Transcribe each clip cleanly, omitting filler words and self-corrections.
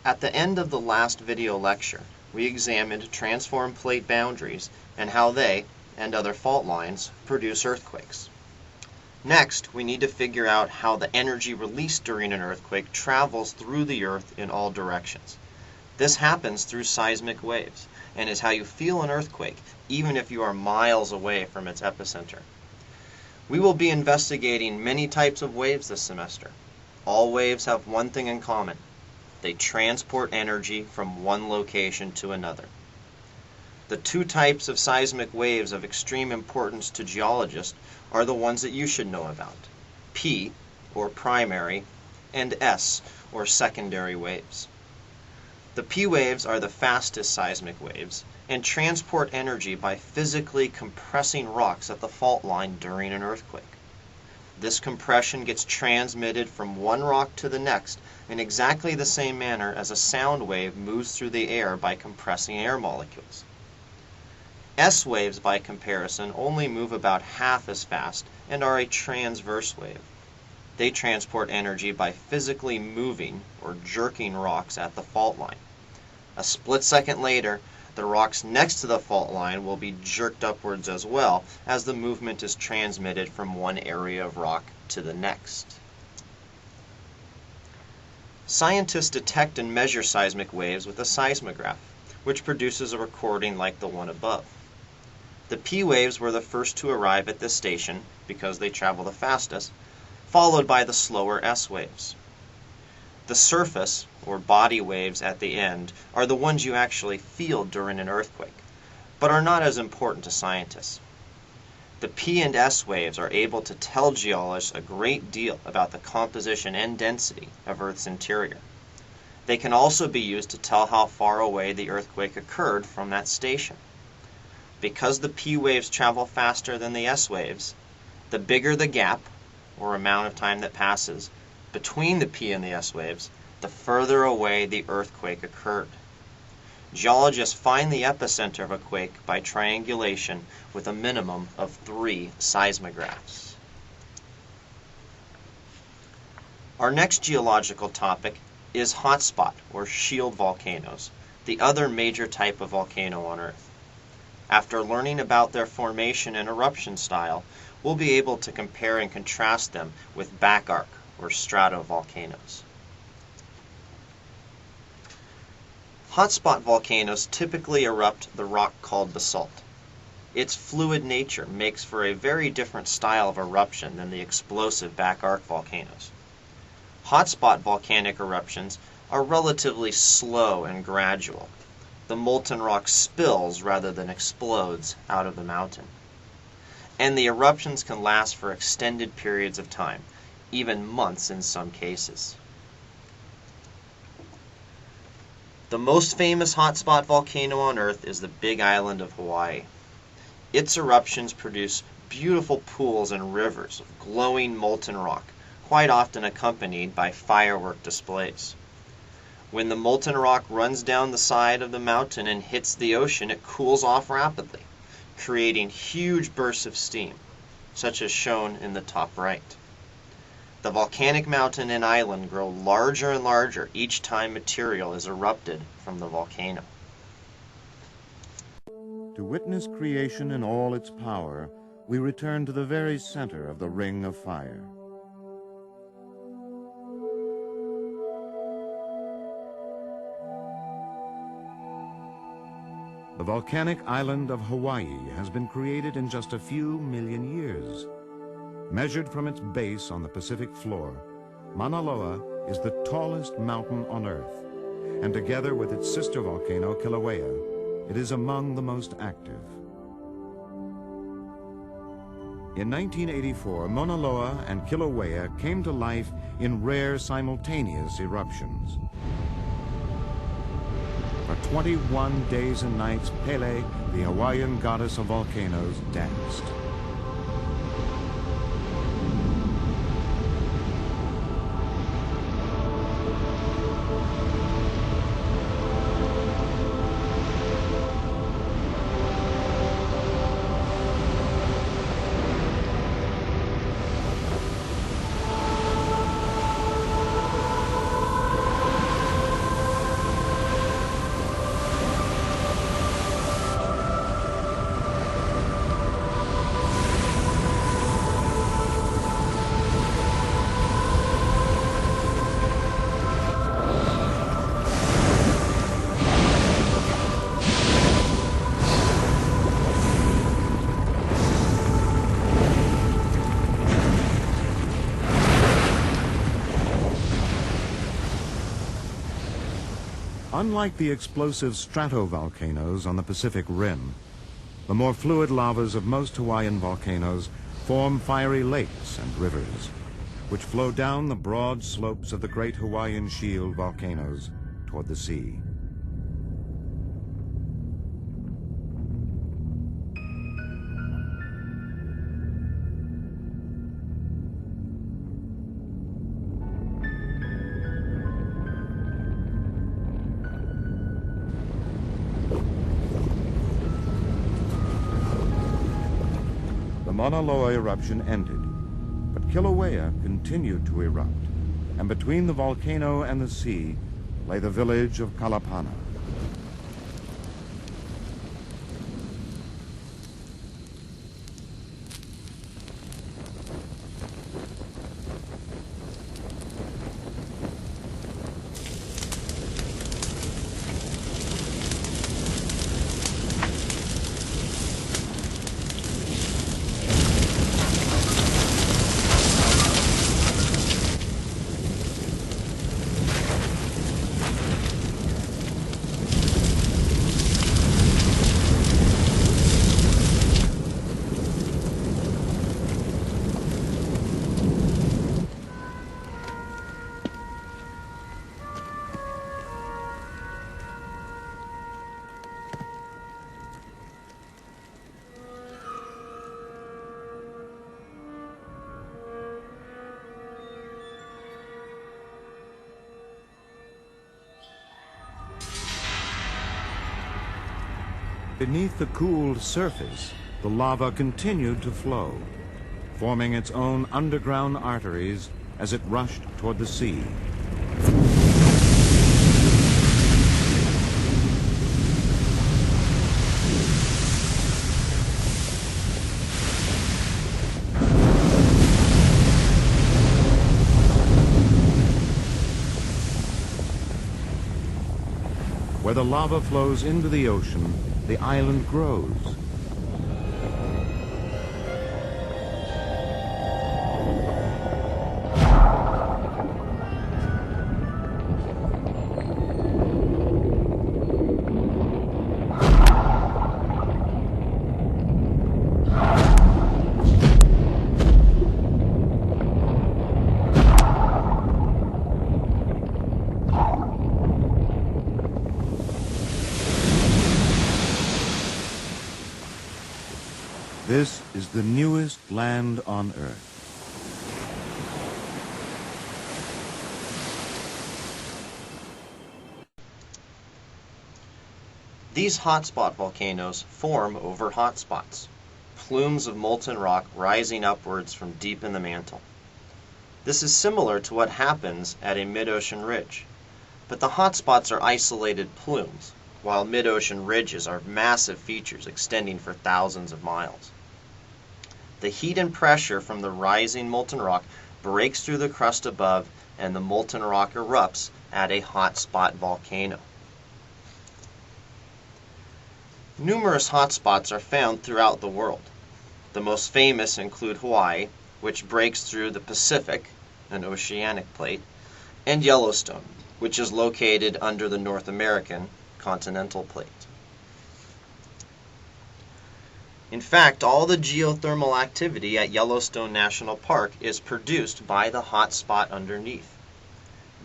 At the end of the last video lecture, we examined transform plate boundaries and how they, and other fault lines, produce earthquakes. Next, we need to figure out how the energy released during an earthquake travels through the Earth in all directions. This happens through seismic waves, and is how you feel an earthquake, even if you are miles away from its epicenter. We will be investigating many types of waves this semester. All waves have one thing in common. They transport energy from one location to another. The two types of seismic waves of extreme importance to geologists are the ones that you should know about: P, or primary, and S, or secondary waves. The P waves are the fastest seismic waves and transport energy by physically compressing rocks at the fault line during an earthquake. This compression gets transmitted from one rock to the next in exactly the same manner as a sound wave moves through the air by compressing air molecules. S waves, by comparison, only move about half as fast and are a transverse wave. They transport energy by physically moving or jerking rocks at the fault line. A split second later, the rocks next to the fault line will be jerked upwards as well, as the movement is transmitted from one area of rock to the next. Scientists detect and measure seismic waves with a seismograph, which produces a recording like the one above. The P waves were the first to arrive at this station because they travel the fastest, followed by the slower S waves. The surface, or body waves at the end, are the ones you actually feel during an earthquake, but are not as important to scientists. The P and S waves are able to tell geologists a great deal about the composition and density of Earth's interior. They can also be used to tell how far away the earthquake occurred from that station. Because the P waves travel faster than the S waves, the bigger the gap, or amount of time that passes, between the P and the S waves, the further away the earthquake occurred. Geologists find the epicenter of a quake by triangulation with a minimum of 3 seismographs. Our next geological topic is hotspot or shield volcanoes, the other major type of volcano on Earth. After learning about their formation and eruption style, we'll be able to compare and contrast them with back arc or stratovolcanoes. Hotspot volcanoes typically erupt the rock called basalt. Its fluid nature makes for a very different style of eruption than the explosive back arc volcanoes. Hotspot volcanic eruptions are relatively slow and gradual. The molten rock spills rather than explodes out of the mountain. And the eruptions can last for extended periods of time, even months in some cases. The most famous hotspot volcano on Earth is the Big Island of Hawaii. Its eruptions produce beautiful pools and rivers of glowing molten rock, quite often accompanied by firework displays. When the molten rock runs down the side of the mountain and hits the ocean, it cools off rapidly, creating huge bursts of steam, such as shown in the top right. The volcanic mountain and island grow larger and larger each time material is erupted from the volcano. To witness creation in all its power, we return to the very center of the ring of fire. The volcanic island of Hawaii has been created in just a few million years. Measured from its base on the Pacific floor, Mauna Loa is the tallest mountain on Earth, and together with its sister volcano, Kilauea, it is among the most active. In 1984, Mauna Loa and Kilauea came to life in rare simultaneous eruptions. For 21 days and nights, Pele, the Hawaiian goddess of volcanoes, danced. Unlike the explosive stratovolcanoes on the Pacific Rim, the more fluid lavas of most Hawaiian volcanoes form fiery lakes and rivers, which flow down the broad slopes of the great Hawaiian Shield volcanoes toward the sea. The Mauna Loa eruption ended, but Kilauea continued to erupt, and between the volcano and the sea lay the village of Kalapana. Beneath the cooled surface, the lava continued to flow, forming its own underground arteries as it rushed toward the sea. Where the lava flows into the ocean, the island grows. This is the newest land on Earth. These hotspot volcanoes form over hotspots, plumes of molten rock rising upwards from deep in the mantle. This is similar to what happens at a mid-ocean ridge, but the hotspots are isolated plumes, while mid-ocean ridges are massive features extending for thousands of miles. The heat and pressure from the rising molten rock breaks through the crust above, and the molten rock erupts at a hotspot volcano. Numerous hotspots are found throughout the world. The most famous include Hawaii, which breaks through the Pacific, an oceanic plate, and Yellowstone, which is located under the North American continental plate. In fact, all the geothermal activity at Yellowstone National Park is produced by the hot spot underneath.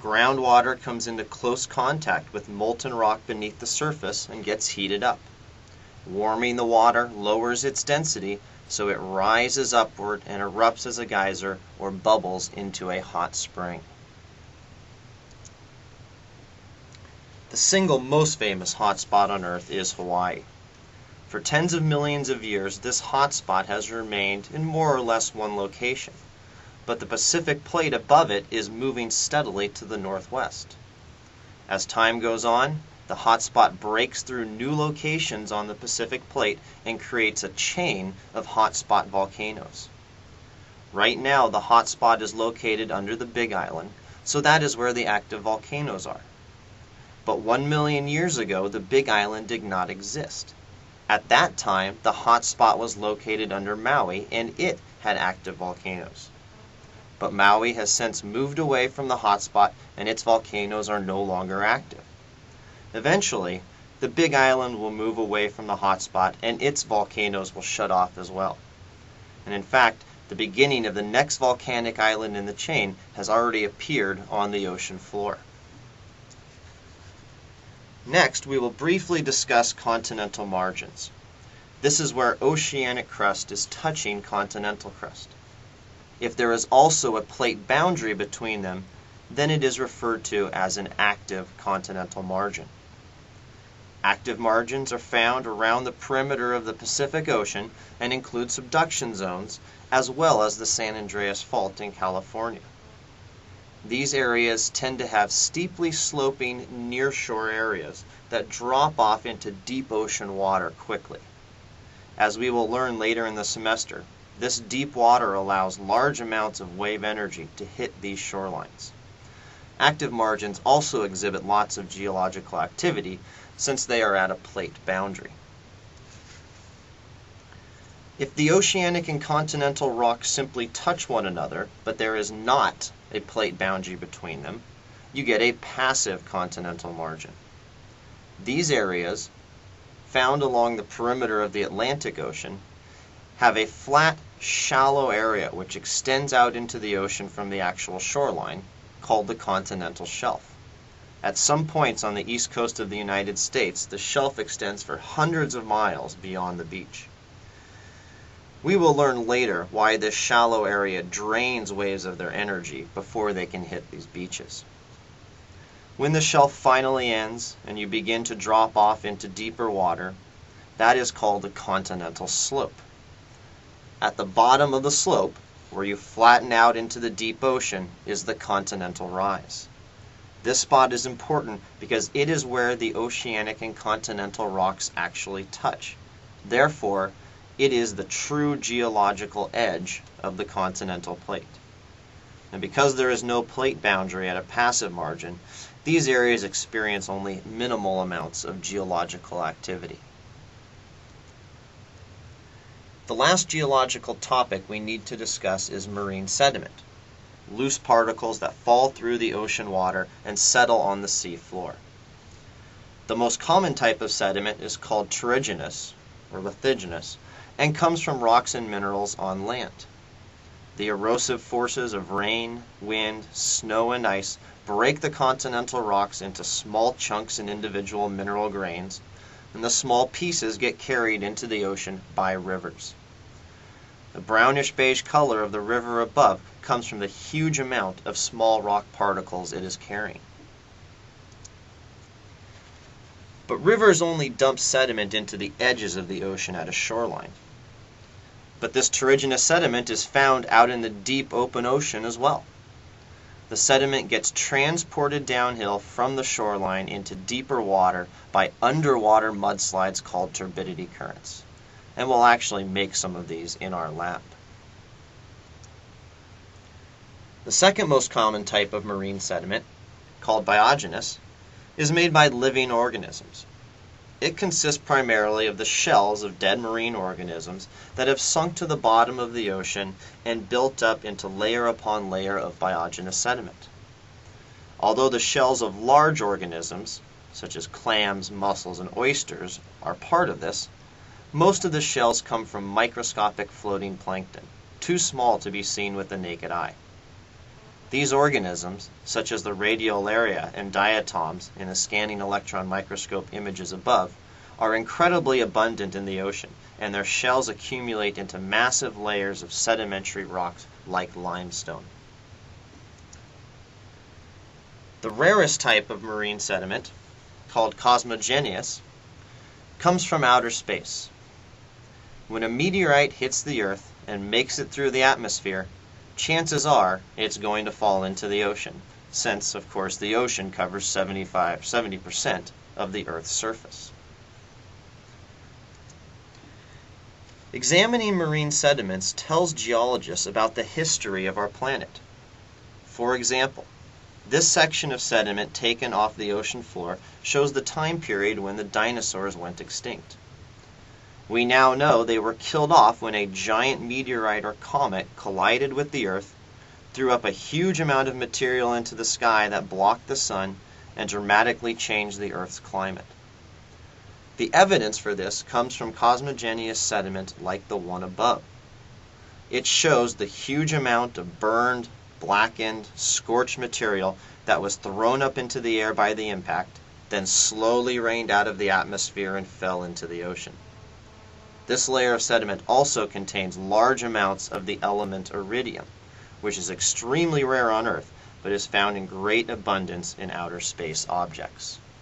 Groundwater comes into close contact with molten rock beneath the surface and gets heated up. Warming the water lowers its density, so it rises upward and erupts as a geyser or bubbles into a hot spring. The single most famous hotspot on Earth is Hawaii. For tens of millions of years, this hotspot has remained in more or less one location, but the Pacific plate above it is moving steadily to the northwest. As time goes on, the hotspot breaks through new locations on the Pacific plate and creates a chain of hotspot volcanoes. Right now, the hotspot is located under the Big Island, so that is where the active volcanoes are. But 1 million years ago, the Big Island did not exist. At that time, the hotspot was located under Maui, and it had active volcanoes. But Maui has since moved away from the hotspot, and its volcanoes are no longer active. Eventually, the big island will move away from the hotspot and its volcanoes will shut off as well. And in fact, the beginning of the next volcanic island in the chain has already appeared on the ocean floor. Next, we will briefly discuss continental margins. This is where oceanic crust is touching continental crust. If there is also a plate boundary between them, then it is referred to as an active continental margin. Active margins are found around the perimeter of the Pacific Ocean and include subduction zones, as well as the San Andreas Fault in California. These areas tend to have steeply sloping nearshore areas that drop off into deep ocean water quickly. As we will learn later in the semester, this deep water allows large amounts of wave energy to hit these shorelines. Active margins also exhibit lots of geological activity since they are at a plate boundary. If the oceanic and continental rocks simply touch one another, but there is not a plate boundary between them, you get a passive continental margin. These areas, found along the perimeter of the Atlantic Ocean, have a flat, shallow area which extends out into the ocean from the actual shoreline, called the continental shelf. At some points on the east coast of the United States, the shelf extends for hundreds of miles beyond the beach. We will learn later why this shallow area drains waves of their energy before they can hit these beaches. When the shelf finally ends and you begin to drop off into deeper water, that is called the continental slope. At the bottom of the slope, where you flatten out into the deep ocean, is the continental rise. This spot is important because it is where the oceanic and continental rocks actually touch. Therefore, it is the true geological edge of the continental plate. And because there is no plate boundary at a passive margin, these areas experience only minimal amounts of geological activity. The last geological topic we need to discuss is marine sediment, loose particles that fall through the ocean water and settle on the sea floor. The most common type of sediment is called terrigenous or lithigenous and comes from rocks and minerals on land. The erosive forces of rain, wind, snow, and ice break the continental rocks into small chunks and individual mineral grains, and the small pieces get carried into the ocean by rivers. The brownish-beige color of the river above comes from the huge amount of small rock particles it is carrying. But rivers only dump sediment into the edges of the ocean at a shoreline. But this terrigenous sediment is found out in the deep open ocean as well. The sediment gets transported downhill from the shoreline into deeper water by underwater mudslides called turbidity currents. And we'll actually make some of these in our lab. The second most common type of marine sediment, called biogenous, is made by living organisms. It consists primarily of the shells of dead marine organisms that have sunk to the bottom of the ocean and built up into layer upon layer of biogenous sediment. Although the shells of large organisms, such as clams, mussels, and oysters, are part of this, most of the shells come from microscopic floating plankton, too small to be seen with the naked eye. These organisms, such as the radiolaria and diatoms in the scanning electron microscope images above, are incredibly abundant in the ocean, and their shells accumulate into massive layers of sedimentary rocks like limestone. The rarest type of marine sediment, called cosmogeneous, comes from outer space. When a meteorite hits the Earth and makes it through the atmosphere, chances are it's going to fall into the ocean, since, of course, the ocean covers 70% of the Earth's surface. Examining marine sediments tells geologists about the history of our planet. For example, this section of sediment taken off the ocean floor shows the time period when the dinosaurs went extinct. We now know they were killed off when a giant meteorite or comet collided with the Earth, threw up a huge amount of material into the sky that blocked the sun, and dramatically changed the Earth's climate. The evidence for this comes from cosmogeneous sediment like the one above. It shows the huge amount of burned, blackened, scorched material that was thrown up into the air by the impact, then slowly rained out of the atmosphere and fell into the ocean. This layer of sediment also contains large amounts of the element iridium, which is extremely rare on Earth, but is found in great abundance in outer space objects.